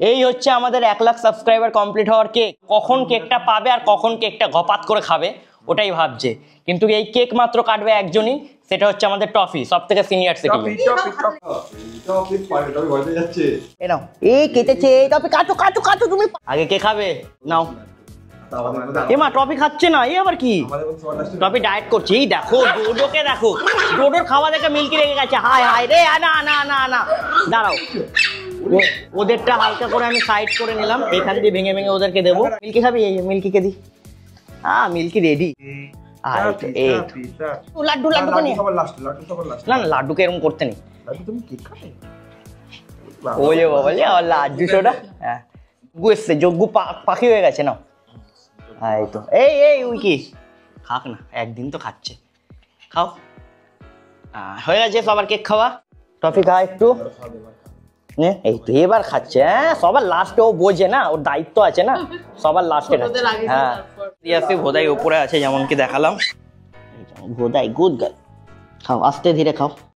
এই হচ্ছে আমাদের 1 লাখ সাবস্ক্রাইবার কমপ্লিট হওয়ার কেক। কখন কেকটা পাবে আর কখন কেকটা গপাত করে খাবে ওটাই ভাবছে, কিন্তু এই কেক মাত্র কাটবে একজনই, সেটা হচ্ছে আমাদের টফি, সব থেকে সিনিয়র সিটিজেন। এই কেটেছে টফি, কাটো কাটো কাটো, তুমি আগে কে খাবে নাও। এমা টফি খাচ্ছে না, এই আবার কি? টফি ডায়েট করছে। এই দেখো ডোডোকে দেখো, ডোডোর খাওয়া দেখে মিল্কি রেগে গেছে। হাই হাই রে, না না না না, দাঁড়াও, ওদেরটা হালকা করে আমি সাইড করে নিলাম, এখান দিয়ে ভেঙে ভেঙে ওদেরকে দেবো। মিল্কি খাবি? এই মিল্কিকে দি। Milky ready. লাড্ডু লাড্ডু না না, লাড্ডুকে এরকম করতে নেই। ওলে বলে লাড্ডু সোডা। হ্যাঁ এসছে, যজ্ঞ পাখি হয়ে গেছে না। এই তো এই উই কি খাক না, একদিন তো খাচ্ছে, খাও। হয়ে গেছে সবার কেক খাওয়া। টফি খা একটু। এই তো এবার খাচ্ছে। হ্যাঁ সবার লাস্টে ও বোঝে না, ওর দায়িত্ব আছে না, সবার লাস্টে খাচ্ছে। হ্যাঁ রিয়াসি ভোদাই উপরে আছে, যেমন কি দেখালাম। ভোদাই গুড গার্ল। খাও, আস্তে ধীরে খাও।